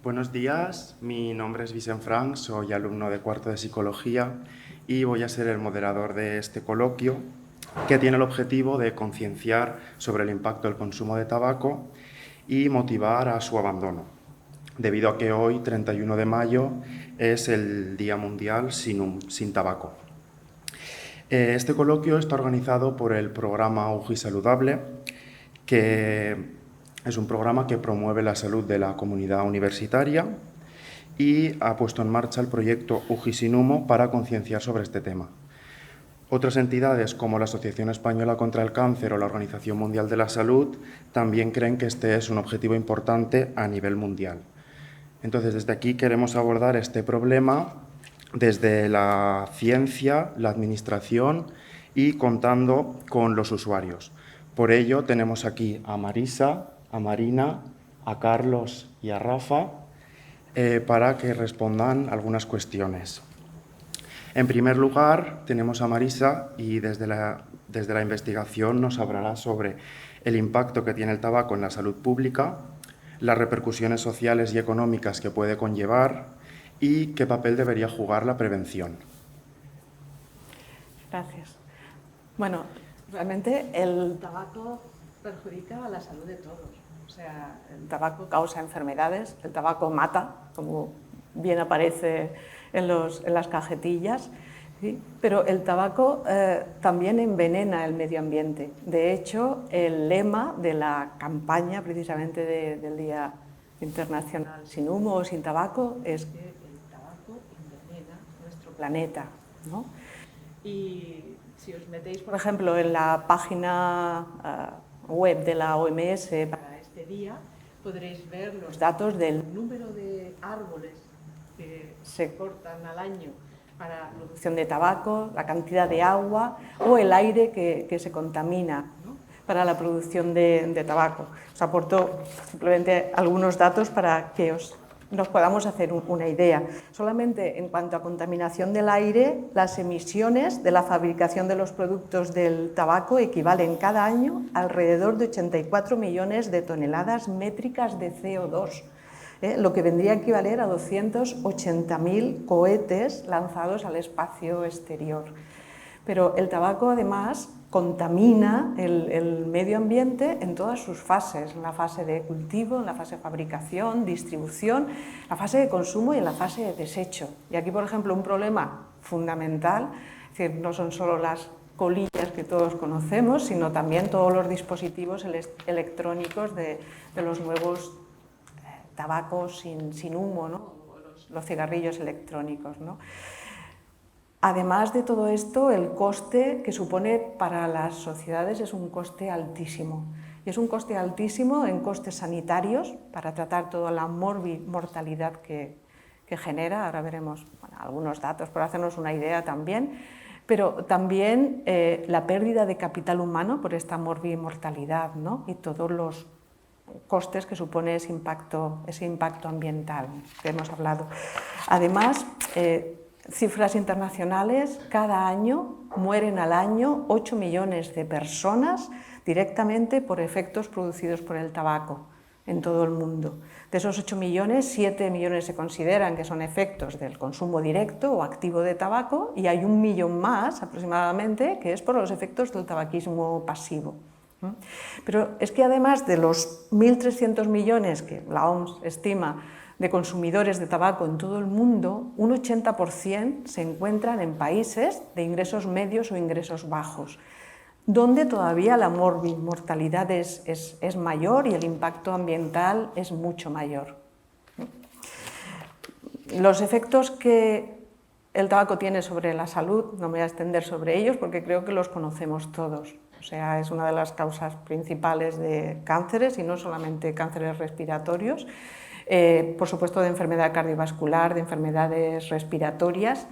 Buenos días, mi nombre es Vicent Frank, soy alumno de cuarto de Psicología y voy a ser el moderador de este coloquio que tiene el objetivo de concienciar sobre el impacto del consumo de tabaco y motivar a su abandono, debido a que hoy, 31 de mayo, es el Día Mundial sin Tabaco. Este coloquio está organizado por el programa UGI Saludable, que es un programa que promueve la salud de la comunidad universitaria y ha puesto en marcha el proyecto UGI Sin Humo para concienciar sobre este tema. Otras entidades como la Asociación Española contra el Cáncer o la Organización Mundial de la Salud también creen que este es un objetivo importante a nivel mundial. Entonces, desde aquí queremos abordar este problema desde la ciencia, la administración y contando con los usuarios. Por ello, tenemos aquí a Marisa, a Marina, a Carlos y a Rafa para que respondan algunas cuestiones. En primer lugar, tenemos a Marisa y desde la investigación nos hablará sobre el impacto que tiene el tabaco en la salud pública, las repercusiones sociales y económicas que puede conllevar y qué papel debería jugar la prevención. Gracias. Bueno, realmente el tabaco perjudica a la salud de todos. O sea, el tabaco causa enfermedades, el tabaco mata, como bien aparece en las cajetillas, ¿sí? Pero el tabaco también envenena el medio ambiente. De hecho, el lema de la campaña precisamente del Día Internacional Sin Humo o Sin Tabaco es que el tabaco envenena nuestro planeta, ¿no? Y si os metéis, por ejemplo, en la página web de la OMS para este día, podréis ver los datos del número de árboles que se cortan al año para la producción de tabaco, la cantidad de agua o el aire que se contamina, ¿no?, para la producción de tabaco. Os aporto simplemente algunos datos para que nos podamos hacer una idea. Solamente en cuanto a contaminación del aire, las emisiones de la fabricación de los productos del tabaco equivalen cada año a alrededor de 84 millones de toneladas métricas de CO2, lo que vendría a equivaler a 280.000 cohetes lanzados al espacio exterior. Pero el tabaco, además, contamina el medio ambiente en todas sus fases, en la fase de cultivo, en la fase de fabricación, distribución, la fase de consumo y en la fase de desecho. Y aquí, por ejemplo, un problema fundamental, es decir, no son solo las colillas que todos conocemos, sino también todos los dispositivos electrónicos de los nuevos tabacos sin humo, ¿no?, los cigarrillos electrónicos, ¿no? Además de todo esto, el coste que supone para las sociedades es un coste altísimo. Y es un coste altísimo en costes sanitarios para tratar toda la mortalidad que genera. Ahora veremos, bueno, algunos datos para hacernos una idea también. Pero también la pérdida de capital humano por esta mortalidad, ¿no?, y todos los costes que supone ese impacto ambiental que hemos hablado. Además, cifras internacionales, cada año mueren al año 8 millones de personas directamente por efectos producidos por el tabaco en todo el mundo. De esos 8 millones, 7 millones se consideran que son efectos del consumo directo o activo de tabaco y hay 1 millón más aproximadamente que es por los efectos del tabaquismo pasivo. Pero es que además de los 1.300 millones que la OMS estima de consumidores de tabaco en todo el mundo, un 80% se encuentran en países de ingresos medios o ingresos bajos, donde todavía la mortalidad es mayor y el impacto ambiental es mucho mayor. Los efectos que el tabaco tiene sobre la salud, no me voy a extender sobre ellos porque creo que los conocemos todos. O sea, es una de las causas principales de cánceres y no solamente cánceres respiratorios, por supuesto de enfermedad cardiovascular, de enfermedades respiratorias,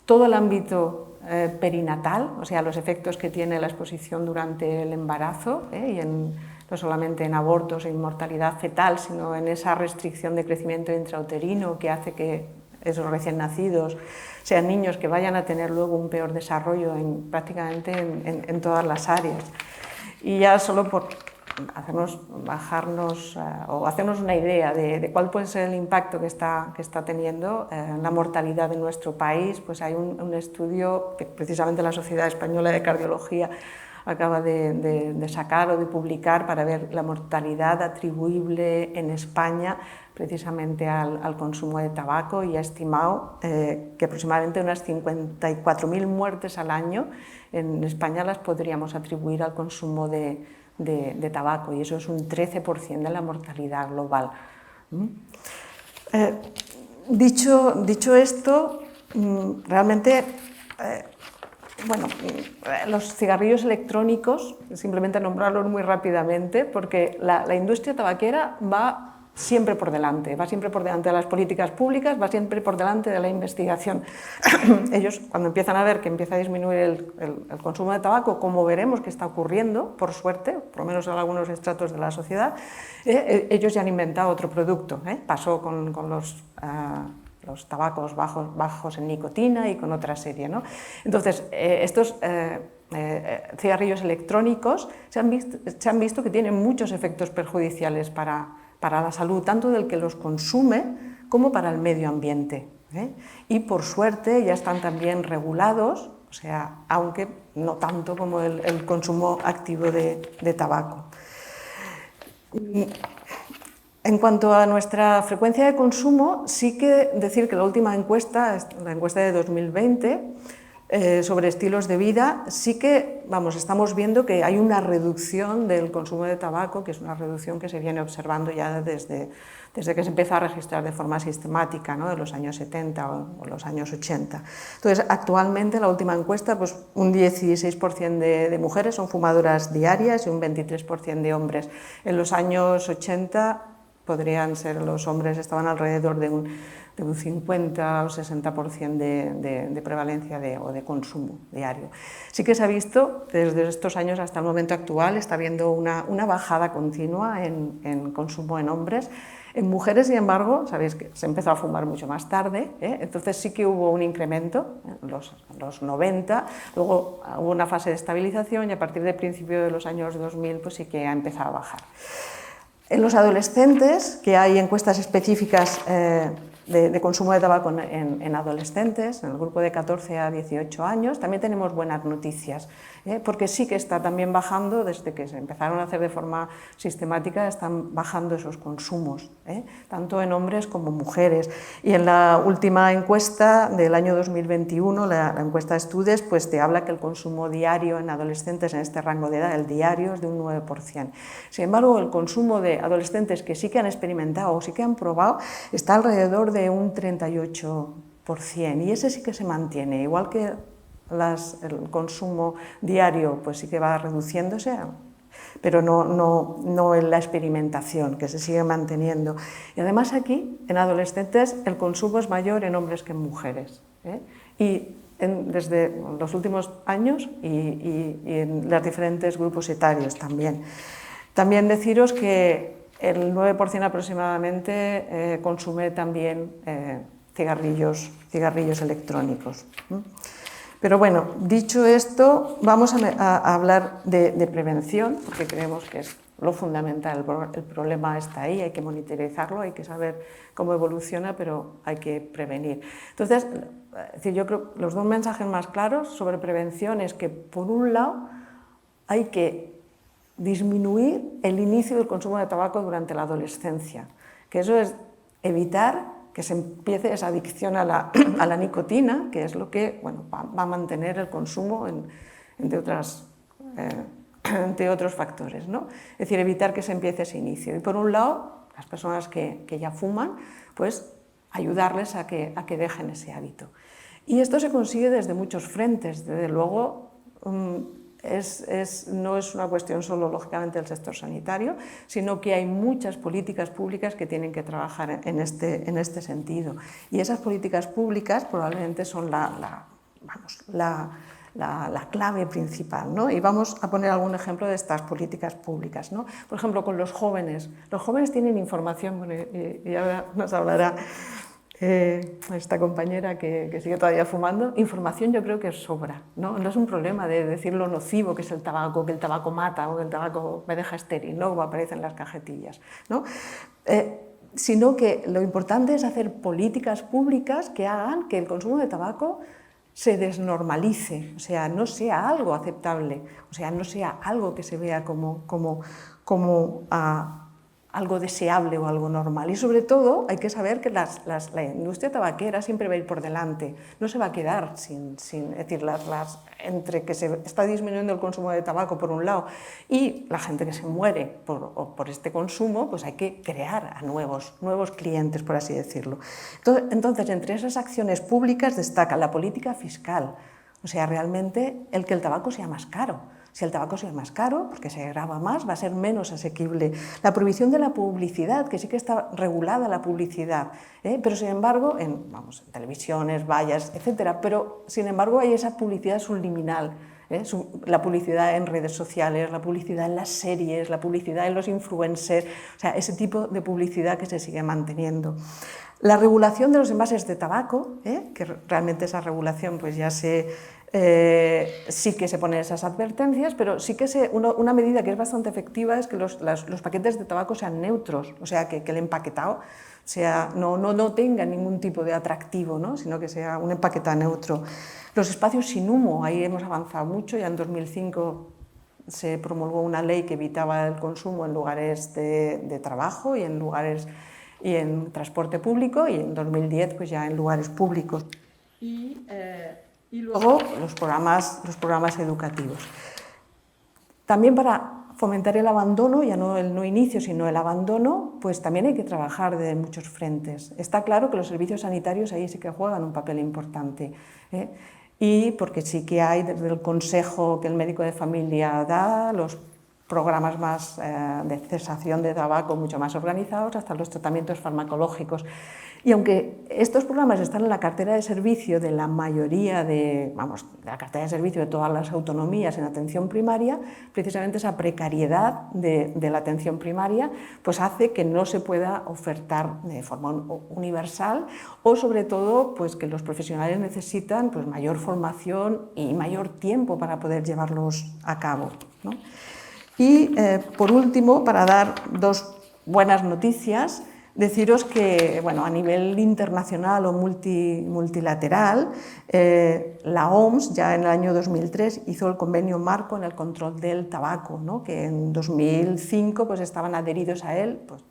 todo el ámbito perinatal, o sea, los efectos que tiene la exposición durante el embarazo, y no solamente en abortos e inmortalidad fetal, sino en esa restricción de crecimiento intrauterino que hace que esos recién nacidos sean niños que vayan a tener luego un peor desarrollo prácticamente en todas las áreas. Y ya solo por bajarnos o hacernos una idea de cuál puede ser el impacto que está teniendo en la mortalidad de nuestro país, pues hay un estudio que precisamente la Sociedad Española de Cardiología acaba de sacar o de publicar para ver la mortalidad atribuible en España precisamente al consumo de tabaco, y ha estimado que aproximadamente unas 54.000 muertes al año en España las podríamos atribuir al consumo de tabaco, y eso es un 13% de la mortalidad global. Dicho esto, realmente, bueno, los cigarrillos electrónicos, simplemente nombrarlos muy rápidamente, porque la industria tabaquera va siempre por delante de las políticas públicas, va siempre por delante de la investigación. Ellos, cuando empiezan a ver que empieza a disminuir el consumo de tabaco, como veremos que está ocurriendo, por suerte, por lo menos en algunos estratos de la sociedad, ellos ya han inventado otro producto. Pasó con los tabacos bajos en nicotina y con otra serie, ¿no? Entonces, estos cigarrillos electrónicos se han visto que tienen muchos efectos perjudiciales para la salud, tanto del que los consume como para el medio ambiente. Y por suerte ya están también regulados, o sea, aunque no tanto como el consumo activo de tabaco. En cuanto a nuestra frecuencia de consumo, sí que decir que la última encuesta, la encuesta de 2020, sobre estilos de vida, sí que estamos viendo que hay una reducción del consumo de tabaco, que es una reducción que se viene observando ya desde que se empezó a registrar de forma sistemática, ¿no?, de los años 70 o los años 80. Entonces, actualmente, la última encuesta, pues un 16% de mujeres son fumadoras diarias y un 23% de hombres. En los años 80 podrían ser, los hombres estaban alrededor de un 50 o 60% de prevalencia o de consumo diario. Sí que se ha visto, desde estos años hasta el momento actual, está habiendo una bajada continua en consumo en hombres. En mujeres, sin embargo, sabéis que se empezó a fumar mucho más tarde, entonces sí que hubo un incremento en los 90, luego hubo una fase de estabilización y a partir del principio de los años 2000 pues sí que ha empezado a bajar. En los adolescentes, que hay encuestas específicas de consumo de tabaco en adolescentes, en el grupo de 14 a 18 años, también tenemos buenas noticias, porque sí que está también bajando, desde que se empezaron a hacer de forma sistemática, están bajando esos consumos, tanto en hombres como mujeres. Y en la última encuesta del año 2021, la encuesta de Estudes, pues te habla que el consumo diario en adolescentes en este rango de edad, el diario, es de un 9%. Sin embargo, el consumo de adolescentes que sí que han experimentado o sí que han probado está alrededor de un 38%, y ese sí que se mantiene, igual que el consumo diario pues sí que va reduciéndose, pero no en la experimentación, que se sigue manteniendo. Y además aquí, en adolescentes, el consumo es mayor en hombres que en mujeres, y desde los últimos años y en los diferentes grupos etarios también. También deciros que el 9% aproximadamente consume también cigarrillos electrónicos. Pero bueno, dicho esto, vamos a hablar de prevención, porque creemos que es lo fundamental. El problema está ahí, hay que monitorizarlo, hay que saber cómo evoluciona, pero hay que prevenir. Entonces, yo creo que los dos mensajes más claros sobre prevención es que, por un lado, hay que disminuir el inicio del consumo de tabaco durante la adolescencia, que eso es evitar que se empiece esa adicción a la nicotina, que es lo que va a mantener el consumo entre otros factores, ¿no? Es decir, evitar que se empiece ese inicio. Y por un lado, las personas que ya fuman, pues ayudarles a que dejen ese hábito. Y esto se consigue desde muchos frentes. Desde luego, no es una cuestión solo, lógicamente, del sector sanitario, sino que hay muchas políticas públicas que tienen que trabajar en este sentido. Y esas políticas públicas probablemente son la clave principal, ¿no? Y vamos a poner algún ejemplo de estas políticas públicas, ¿no? Por ejemplo, con los jóvenes. Los jóvenes tienen información, y ahora nos hablará esta compañera que sigue todavía fumando, información yo creo que sobra, ¿no? No es un problema de decir lo nocivo que es el tabaco, que el tabaco mata o que el tabaco me deja estéril, ¿no? Como aparece en las cajetillas, ¿no? Sino que lo importante es hacer políticas públicas que hagan que el consumo de tabaco se desnormalice, o sea, no sea algo aceptable, o sea, no sea algo que se vea como algo deseable o algo normal. Y sobre todo hay que saber que la industria tabaquera siempre va a ir por delante, no se va a quedar sin es decir, entre que se está disminuyendo el consumo de tabaco por un lado y la gente que se muere por este consumo, pues hay que crear a nuevos clientes, por así decirlo. Entonces, entre esas acciones públicas destaca la política fiscal, o sea, realmente el que el tabaco sea más caro. Si el tabaco sea más caro, porque se graba más, va a ser menos asequible. La prohibición de la publicidad, que sí que está regulada la publicidad, pero sin embargo, en televisiones, vallas, etcétera, pero sin embargo hay esa publicidad subliminal, la publicidad en redes sociales, la publicidad en las series, la publicidad en los influencers, o sea, ese tipo de publicidad que se sigue manteniendo. La regulación de los envases de tabaco, que realmente esa regulación pues ya sí que se ponen esas advertencias, pero sí que una medida que es bastante efectiva es que los paquetes de tabaco sean neutros, o sea, que el empaquetado no tenga ningún tipo de atractivo, ¿no? Sino que sea un empaquetado neutro. Los espacios sin humo, ahí hemos avanzado mucho, ya en 2005 se promulgó una ley que evitaba el consumo en lugares de trabajo y en transporte público, y en 2010 pues ya en lugares públicos. Y luego los programas educativos. También para fomentar el abandono, ya no el no inicio, sino el abandono, pues también hay que trabajar de muchos frentes. Está claro que los servicios sanitarios ahí sí que juegan un papel importante, y porque sí que hay desde el consejo que el médico de familia da, los programas más de cesación de tabaco mucho más organizados, hasta los tratamientos farmacológicos. Y aunque estos programas están en la cartera de servicio de la mayoría de la cartera de servicio de todas las autonomías en atención primaria, precisamente esa precariedad de la atención primaria pues hace que no se pueda ofertar de forma universal, o sobre todo pues que los profesionales necesitan pues mayor formación y mayor tiempo para poder llevarlos a cabo, ¿no? Y por último, para dar dos buenas noticias, deciros que a nivel internacional o multilateral, la OMS ya en el año 2003 hizo el convenio marco en el control del tabaco, ¿no? Que en 2005 pues, estaban adheridos a él pues,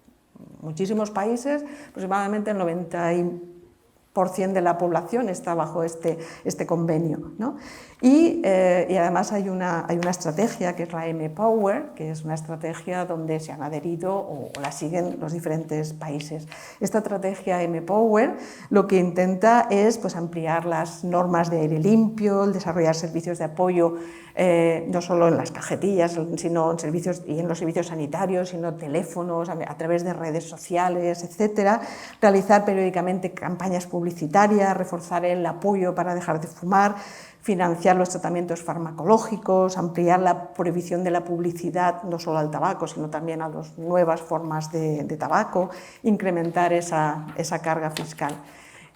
muchísimos países, aproximadamente el 90% de la población está bajo este convenio, ¿no? Y además hay una estrategia que es la M-Power, que es una estrategia donde se han adherido o la siguen los diferentes países. Esta estrategia M-Power lo que intenta es pues, ampliar las normas de aire limpio, el desarrollar servicios de apoyo, no solo en las cajetillas, sino en los servicios sanitarios, sino teléfonos, a través de redes sociales, etcétera, realizar periódicamente campañas publicitarias, reforzar el apoyo para dejar de fumar, financiar los tratamientos farmacológicos, ampliar la prohibición de la publicidad no solo al tabaco, sino también a las nuevas formas de tabaco, incrementar esa carga fiscal.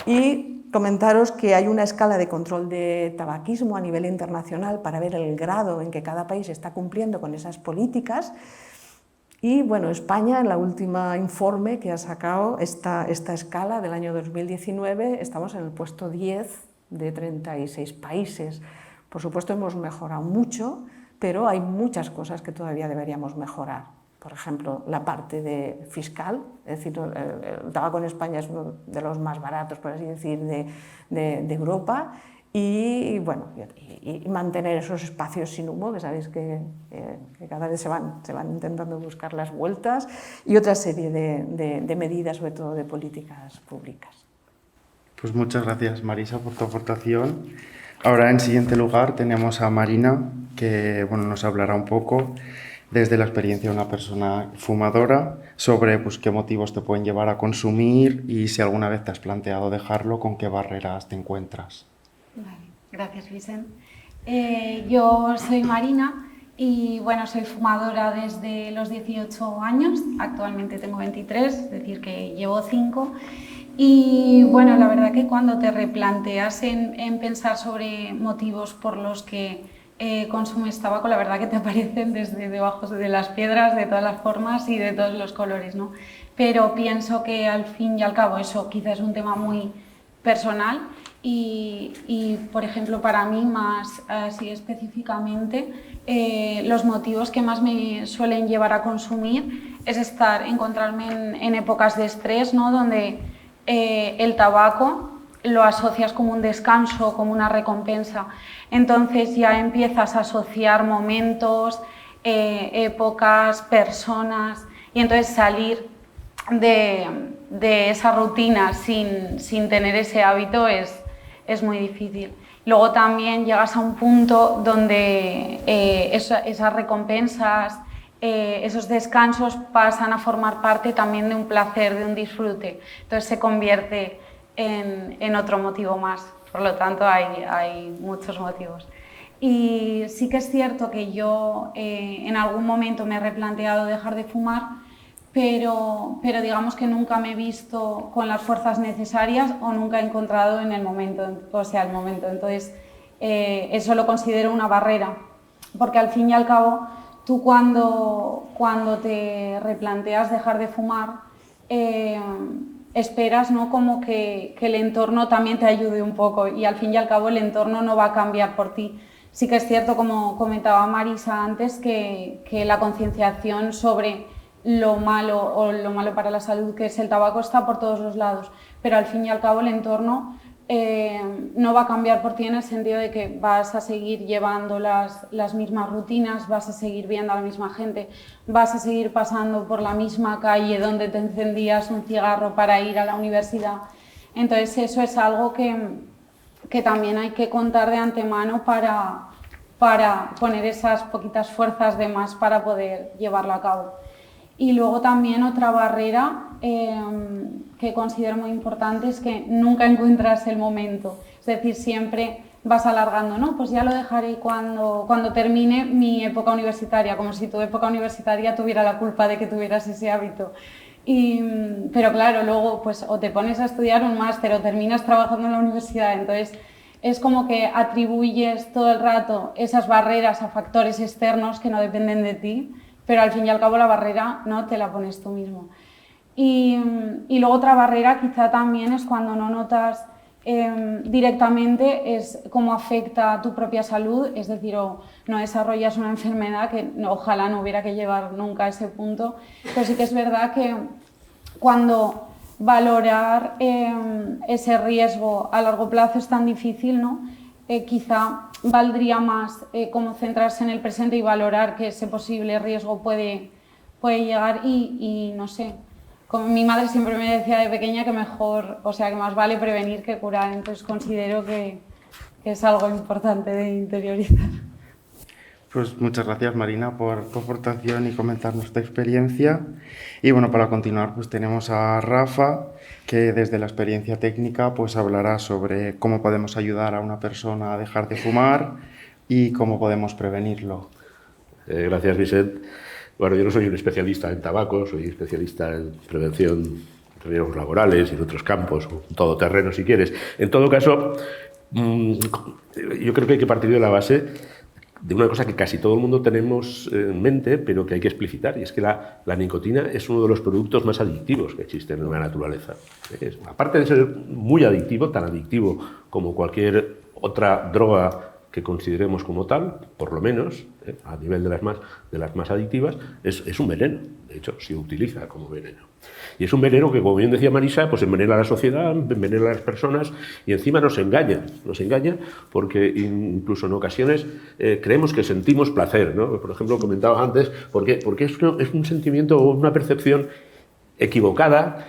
Y comentaros que hay una escala de control de tabaquismo a nivel internacional para ver el grado en que cada país está cumpliendo con esas políticas. Y España, en la última informe que ha sacado esta escala del año 2019, estamos en el puesto 10 de 36 países. Por supuesto, hemos mejorado mucho, pero hay muchas cosas que todavía deberíamos mejorar. Por ejemplo, la parte fiscal, es decir, el tabaco en España es uno de los más baratos, por así decir, de Europa, y mantener esos espacios sin humo, que sabéis que cada vez se van intentando buscar las vueltas, y otra serie de medidas, sobre todo de políticas públicas. Pues muchas gracias, Marisa, por tu aportación. Ahora, en siguiente lugar, tenemos a Marina, que nos hablará un poco desde la experiencia de una persona fumadora sobre qué motivos te pueden llevar a consumir y si alguna vez te has planteado dejarlo, con qué barreras te encuentras. Vale, gracias, Vicente. Yo soy Marina y soy fumadora desde los 18 años, actualmente tengo 23, es decir que llevo 5. Y bueno, la verdad que cuando te replanteas en pensar sobre motivos por los que consumes tabaco, la verdad que te aparecen desde debajo de las piedras, de todas las formas y de todos los colores, ¿no? Pero pienso que al fin y al cabo eso quizás es un tema muy personal y por ejemplo, para mí más así específicamente, los motivos que más me suelen llevar a consumir es encontrarme en épocas de estrés, ¿no? Donde el tabaco lo asocias como un descanso, como una recompensa. Entonces ya empiezas a asociar momentos, épocas, personas, y entonces salir de esa rutina sin tener ese hábito es muy difícil. Luego también llegas a un punto donde esas recompensas, esos descansos pasan a formar parte también de un placer, de un disfrute. Entonces se convierte en otro motivo más. Por lo tanto, hay muchos motivos. Y sí que es cierto que yo en algún momento me he replanteado dejar de fumar, pero digamos que nunca me he visto con las fuerzas necesarias o nunca he encontrado en el momento. Entonces, eso lo considero una barrera, porque al fin y al cabo, tú cuando te replanteas dejar de fumar, esperas, ¿no? Como que el entorno también te ayude un poco y al fin y al cabo el entorno no va a cambiar por ti. Sí que es cierto, como comentaba Marisa antes, que la concienciación sobre lo malo para la salud que es el tabaco está por todos los lados, pero al fin y al cabo el entorno no va a cambiar por ti en el sentido de que vas a seguir llevando las mismas rutinas, vas a seguir viendo a la misma gente, vas a seguir pasando por la misma calle donde te encendías un cigarro para ir a la universidad. Entonces eso es algo que también hay que contar de antemano para poner esas poquitas fuerzas de más para poder llevarlo a cabo. Y luego también otra barrera que considero muy importante es que nunca encuentras el momento. Es decir, siempre vas alargando, ¿no? Pues ya lo dejaré cuando termine mi época universitaria, como si tu época universitaria tuviera la culpa de que tuvieras ese hábito. Pero claro, luego pues o te pones a estudiar un máster o terminas trabajando en la universidad, entonces es como que atribuyes todo el rato esas barreras a factores externos que no dependen de ti, pero al fin y al cabo la barrera no te la pones tú mismo. Y luego otra barrera quizá también es cuando no notas directamente es cómo afecta a tu propia salud, es decir, o no desarrollas una enfermedad que ojalá no hubiera que llevar nunca a ese punto, pero sí que es verdad que cuando valorar ese riesgo a largo plazo es tan difícil, ¿no? Quizá valdría más como centrarse en el presente y valorar que ese posible riesgo puede llegar y no sé, como mi madre siempre me decía de pequeña que mejor, o sea, que más vale prevenir que curar, entonces considero que es algo importante de interiorizar. Pues muchas gracias, Marina, por tu aportación y comentarnos tu experiencia. Y bueno, para continuar, pues tenemos a Rafa, que desde la experiencia técnica pues hablará sobre cómo podemos ayudar a una persona a dejar de fumar y cómo podemos prevenirlo. Gracias, Vicent. Bueno, yo no soy un especialista en tabaco, soy especialista en prevención de riesgos laborales y en otros campos, o todo terreno si quieres. En todo caso, yo creo que hay que partir de la base de una cosa que casi todo el mundo tenemos en mente, pero que hay que explicitar, y es que la nicotina es uno de los productos más adictivos que existen en la naturaleza. Aparte de ser muy adictivo, tan adictivo como cualquier otra droga que consideremos como tal, por lo menos, a nivel de las más adictivas, es un veneno. De hecho, se utiliza como veneno. Y es un veneno que, como bien decía Marisa, pues envenena a la sociedad, envenena a las personas y encima nos engaña porque incluso en ocasiones creemos que sentimos placer, ¿no? Por ejemplo, comentaba antes, porque es un sentimiento o una percepción equivocada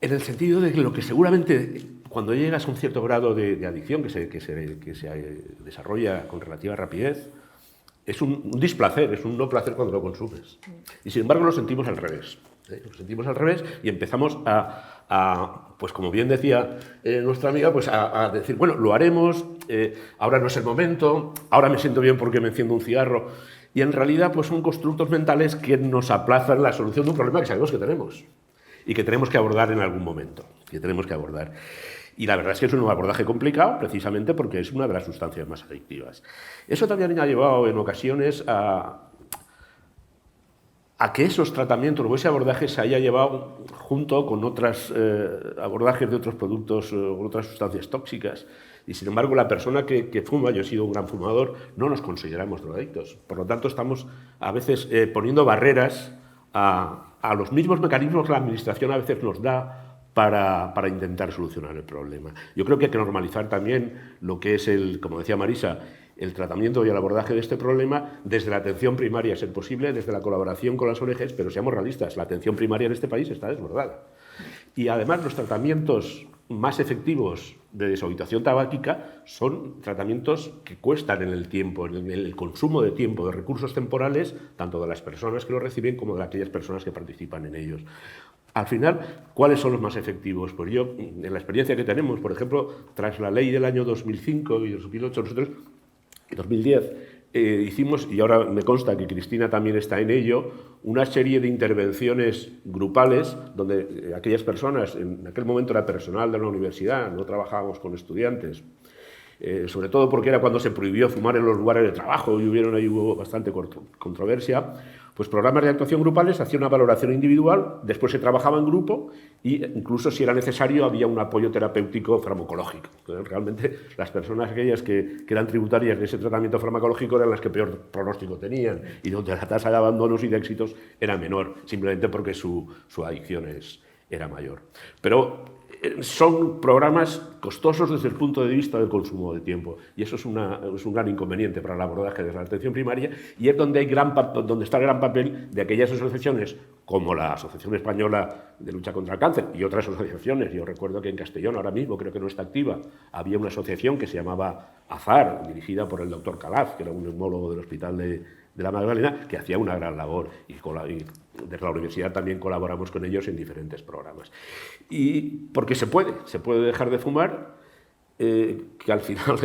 en el sentido de que lo que seguramente cuando llegas a un cierto grado de adicción que se desarrolla con relativa rapidez, es un displacer, es un no placer cuando lo consumes. Y sin embargo lo sentimos al revés. Lo sentimos al revés y empezamos pues como bien decía nuestra amiga, pues a decir, bueno, lo haremos, ahora no es el momento, ahora me siento bien porque me enciendo un cigarro. Y en realidad pues son constructos mentales que nos aplazan la solución de un problema que sabemos que tenemos. y que tenemos que abordar en algún momento, Y la verdad es que es un abordaje complicado, precisamente porque es una de las sustancias más adictivas. Eso también ha llevado en ocasiones a que esos tratamientos o ese abordaje se haya llevado junto con otros abordajes de otros productos o otras sustancias tóxicas. Y sin embargo, la persona que fuma, yo he sido un gran fumador, no nos consideramos drogadictos. Por lo tanto, estamos a veces poniendo barreras a los mismos mecanismos que la Administración a veces nos da para intentar solucionar el problema. Yo creo que hay que normalizar también lo que es como decía Marisa, el tratamiento y el abordaje de este problema desde la atención primaria, a ser posible, desde la colaboración con las ONGs, pero seamos realistas, la atención primaria en este país está desbordada. Y además los tratamientos más efectivos de deshabituación tabáquica son tratamientos que cuestan en el tiempo, en el consumo de tiempo, de recursos temporales, tanto de las personas que lo reciben como de aquellas personas que participan en ellos. Al final, ¿cuáles son los más efectivos? Pues yo, en la experiencia que tenemos, por ejemplo, tras la ley del año 2005 y 2008, nosotros, en 2010, hicimos, y ahora me consta que Cristina también está en ello, una serie de intervenciones grupales donde aquellas personas, en aquel momento era personal de la universidad, no trabajábamos con estudiantes, sobre todo porque era cuando se prohibió fumar en los lugares de trabajo y hubo bastante controversia, pues programas de actuación grupales, hacía una valoración individual, después se trabajaba en grupo e incluso si era necesario había un apoyo terapéutico farmacológico. Entonces, realmente las personas aquellas que eran tributarias de ese tratamiento farmacológico eran las que peor pronóstico tenían y donde la tasa de abandonos y de éxitos era menor, simplemente porque su adicción era mayor. Pero son programas costosos desde el punto de vista del consumo de tiempo y eso es un gran inconveniente para el abordaje de la atención primaria y es donde está el gran papel de aquellas asociaciones como la Asociación Española de Lucha contra el Cáncer y otras asociaciones. Yo recuerdo que en Castellón, ahora mismo creo que no está activa, había una asociación que se llamaba AZAR, dirigida por el doctor Calaf, que era un neumólogo del Hospital de la Magdalena, que hacía una gran labor y desde la universidad también colaboramos con ellos en diferentes programas. Y porque se puede dejar de fumar, que al final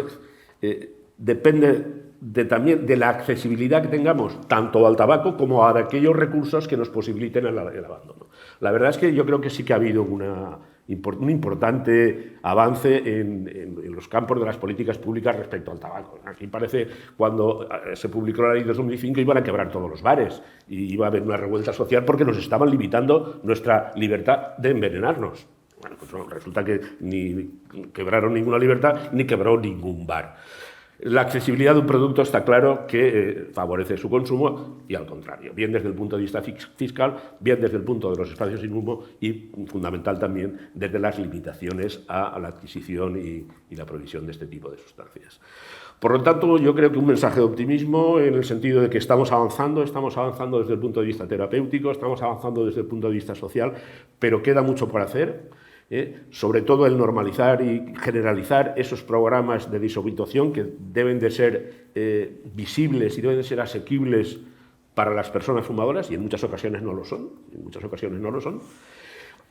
depende también de la accesibilidad que tengamos tanto al tabaco como a aquellos recursos que nos posibiliten el abandono. La verdad es que yo creo que sí que ha habido un importante avance en los campos de las políticas públicas respecto al tabaco. Aquí parece, cuando se publicó la ley de 2005, iban a quebrar todos los bares y iba a haber una revuelta social porque nos estaban limitando nuestra libertad de envenenarnos. Bueno, pues no, resulta que ni quebraron ninguna libertad ni quebró ningún bar. La accesibilidad de un producto está claro que favorece su consumo y al contrario, bien desde el punto de vista fiscal, bien desde el punto de los espacios sin humo y fundamental también desde las limitaciones a la adquisición y la provisión de este tipo de sustancias. Por lo tanto, yo creo que un mensaje de optimismo en el sentido de que estamos avanzando desde el punto de vista terapéutico, estamos avanzando desde el punto de vista social, pero queda mucho por hacer. Sobre todo el normalizar y generalizar esos programas de deshabituación que deben de ser visibles y deben de ser asequibles para las personas fumadoras y en muchas ocasiones no lo son,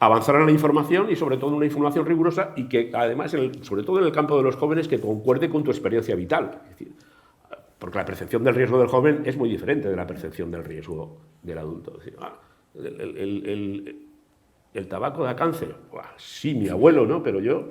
avanzar en la información y sobre todo en una información rigurosa y que además, sobre todo en el campo de los jóvenes, que concuerde con tu experiencia vital. Es decir, porque la percepción del riesgo del joven es muy diferente de la percepción del riesgo del adulto. Es decir, ¿el tabaco da cáncer? Buah, sí, mi abuelo, ¿no? Pero yo...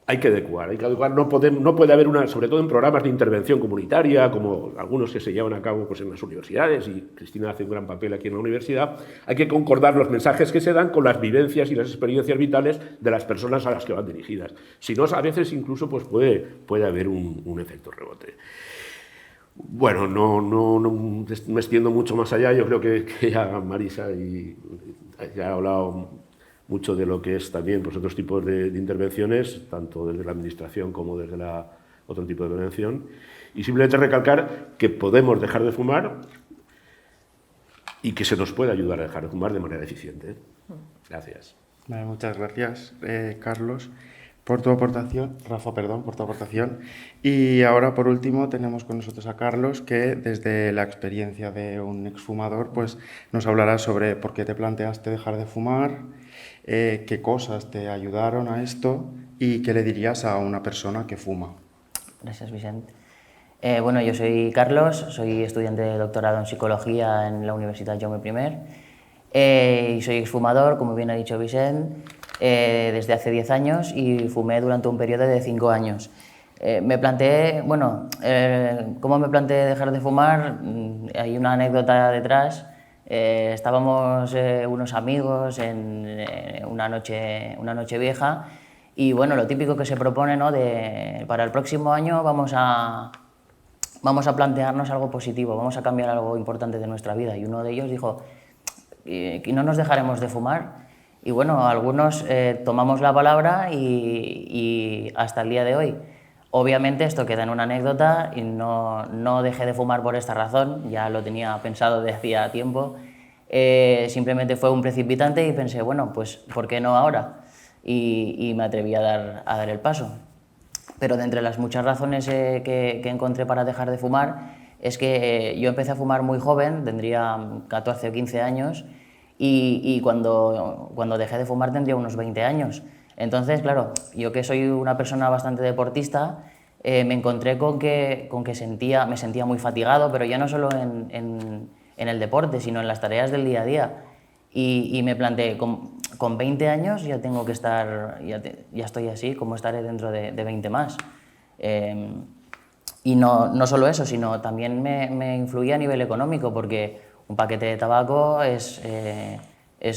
Hay que adecuar. No puede haber sobre todo en programas de intervención comunitaria, como algunos que se llevan a cabo pues, en las universidades, y Cristina hace un gran papel aquí en la universidad, hay que concordar los mensajes que se dan con las vivencias y las experiencias vitales de las personas a las que van dirigidas. Si no, a veces incluso pues, puede haber un efecto rebote. Bueno, no me extiendo mucho más allá, yo creo que ya Marisa ya ha hablado mucho de lo que es también pues, otros tipos de intervenciones, tanto desde la Administración como desde otro tipo de prevención, y simplemente recalcar que podemos dejar de fumar y que se nos puede ayudar a dejar de fumar de manera eficiente. Gracias. Vale, muchas gracias, Carlos, por tu aportación, Rafa, perdón, por tu aportación. Y ahora, por último, tenemos con nosotros a Carlos, que desde la experiencia de un exfumador, pues nos hablará sobre por qué te planteaste dejar de fumar, qué cosas te ayudaron a esto y qué le dirías a una persona que fuma. Gracias, Vicente. Bueno, yo soy Carlos, soy estudiante de doctorado en Psicología en la Universitat Jaume I Y soy exfumador, como bien ha dicho Vicent, desde hace 10 años y fumé durante un periodo de 5 años. Me planteé, bueno, ¿cómo me planteé dejar de fumar? Hay una anécdota detrás. Estábamos unos amigos en una noche vieja y bueno, lo típico que se propone, ¿no? Para el próximo año vamos a plantearnos algo positivo, vamos a cambiar algo importante de nuestra vida. Y uno de ellos dijo que no nos dejaremos de fumar. Y bueno, algunos tomamos la palabra y hasta el día de hoy. Obviamente esto queda en una anécdota y no dejé de fumar por esta razón, ya lo tenía pensado desde hacía tiempo. Simplemente fue un precipitante y pensé, bueno, pues ¿por qué no ahora? Y me atreví a dar el paso. Pero de entre las muchas razones que encontré para dejar de fumar es que yo empecé a fumar muy joven, tendría 14 o 15 años, y cuando dejé de fumar tendría unos 20 años. Entonces, claro, yo que soy una persona bastante deportista, me encontré con que me sentía muy fatigado, pero ya no solo en el deporte, sino en las tareas del día a día. Y me planteé, con 20 años ya tengo que estar, ya estoy así, ¿cómo estaré dentro de 20 más? Y no solo eso, sino también me influía a nivel económico, porque un paquete de tabaco es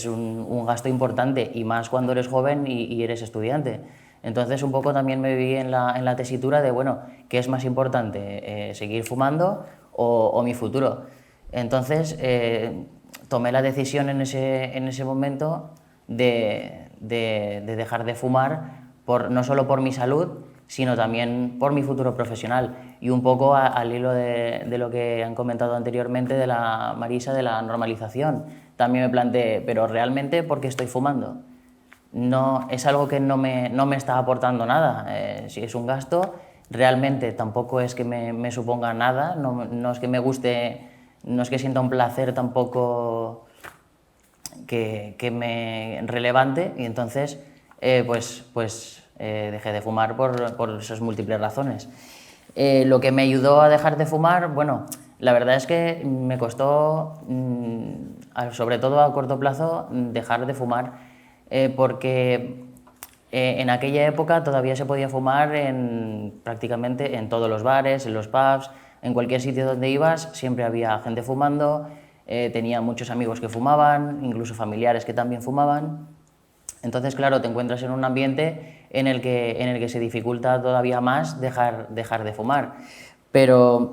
un gasto importante, y más cuando eres joven y eres estudiante. Entonces un poco también me vi en la tesitura de, bueno, ¿qué es más importante? ¿Seguir fumando o mi futuro? Entonces tomé la decisión en ese momento de dejar de fumar, no solo por mi salud, sino también por mi futuro profesional. Y un poco al hilo de lo que han comentado anteriormente de la Marisa, de la normalización. También me planteé, pero realmente, ¿por qué estoy fumando? No, es algo que no me está aportando nada. Si es un gasto, realmente tampoco es que me suponga nada, no es que me guste, no es que sienta un placer tampoco que me relevante, y entonces dejé de fumar por esas múltiples razones. Lo que me ayudó a dejar de fumar, bueno, la verdad es que me costó, sobre todo a corto plazo, dejar de fumar, porque en aquella época todavía se podía fumar prácticamente en todos los bares, en los pubs, en cualquier sitio donde ibas siempre había gente fumando, tenía muchos amigos que fumaban, incluso familiares que también fumaban. Entonces, claro, te encuentras en un ambiente en el que se dificulta todavía más dejar de fumar. Pero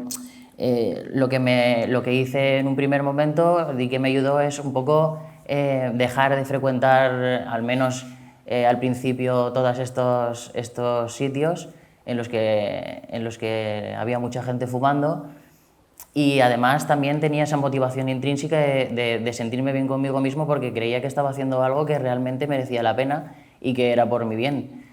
lo que hice en un primer momento y que me ayudó es un poco dejar de frecuentar, al menos al principio, todos estos sitios en los que había mucha gente fumando. Y además también tenía esa motivación intrínseca de sentirme bien conmigo mismo, porque creía que estaba haciendo algo que realmente merecía la pena y que era por mi bien.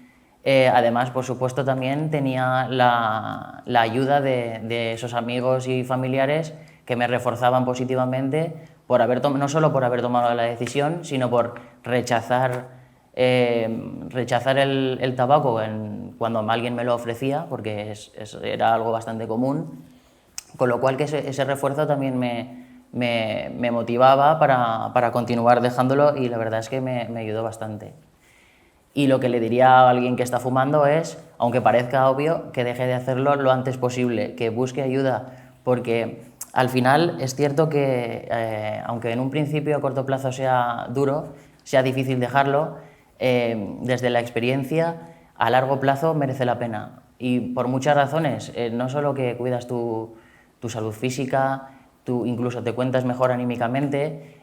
Además, por supuesto, también tenía la ayuda de esos amigos y familiares que me reforzaban positivamente no solo por haber tomado la decisión, sino por rechazar el tabaco cuando alguien me lo ofrecía, porque era algo bastante común. Con lo cual que ese refuerzo también me motivaba para continuar dejándolo, y la verdad es que me ayudó bastante. Y lo que le diría a alguien que está fumando es, aunque parezca obvio, que deje de hacerlo lo antes posible, que busque ayuda, porque al final es cierto que aunque en un principio a corto plazo sea duro, sea difícil dejarlo, desde la experiencia a largo plazo merece la pena, y por muchas razones. No solo que cuidas tu salud física, tú incluso te cuentas mejor anímicamente,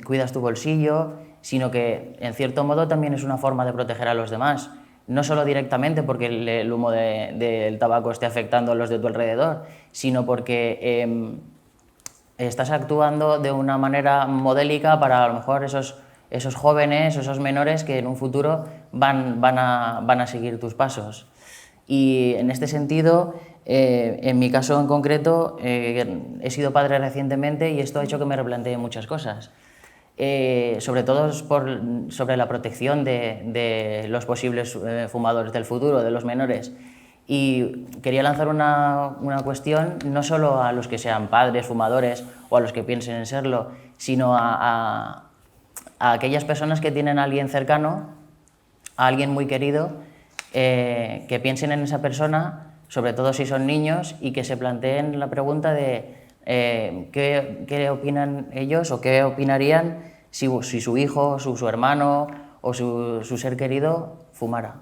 cuidas tu bolsillo, sino que en cierto modo también es una forma de proteger a los demás. No solo directamente porque el humo del tabaco esté afectando a los de tu alrededor, sino porque estás actuando de una manera modélica para a lo mejor esos jóvenes, esos menores que en un futuro van a seguir tus pasos. Y en este sentido, en mi caso en concreto, he sido padre recientemente, y esto ha hecho que me replantee muchas cosas. Sobre todo sobre la protección de los posibles fumadores del futuro, de los menores. Y quería lanzar una cuestión no solo a los que sean padres fumadores o a los que piensen en serlo, sino a a aquellas personas que tienen a alguien cercano, a alguien muy querido, que piensen en esa persona, sobre todo si son niños, y que se planteen la pregunta de qué opinan ellos o qué opinarían si su hijo, su hermano o su ser querido fumara.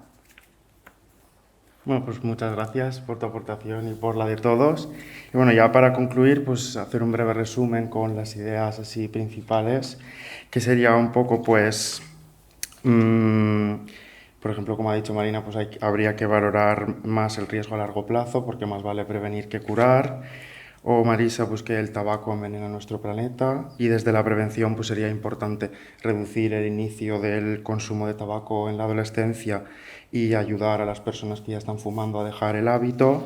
Bueno, pues muchas gracias por tu aportación y por la de todos. Y bueno, ya para concluir, pues hacer un breve resumen con las ideas así principales, que sería un poco, pues, por ejemplo, como ha dicho Marina, pues habría que valorar más el riesgo a largo plazo, porque más vale prevenir que curar. O Marisa, pues que el tabaco envenena nuestro planeta, y desde la prevención pues sería importante reducir el inicio del consumo de tabaco en la adolescencia y ayudar a las personas que ya están fumando a dejar el hábito.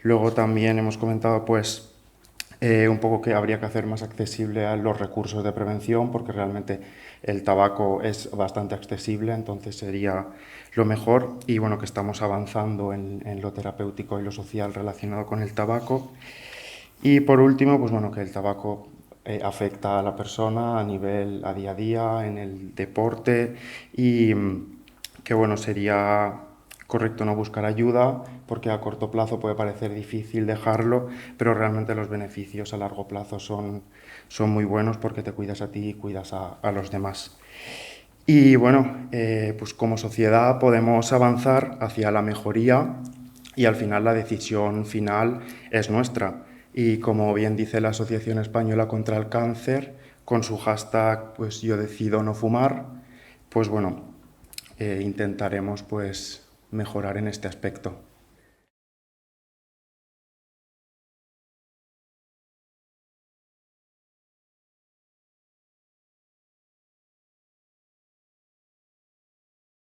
Luego también hemos comentado pues un poco que habría que hacer más accesible a los recursos de prevención, porque realmente el tabaco es bastante accesible, entonces sería lo mejor. Y bueno, que estamos avanzando en lo terapéutico y lo social relacionado con el tabaco. Y por último, pues bueno, que el tabaco afecta a la persona a día a día, en el deporte, y que bueno, sería correcto no buscar ayuda, porque a corto plazo puede parecer difícil dejarlo, pero realmente los beneficios a largo plazo son muy buenos, porque te cuidas a ti y cuidas a los demás. Y bueno, pues como sociedad podemos avanzar hacia la mejoría, y al final la decisión final es nuestra. Y como bien dice la Asociación Española contra el Cáncer, con su hashtag pues yo decido no fumar, pues bueno, intentaremos pues mejorar en este aspecto.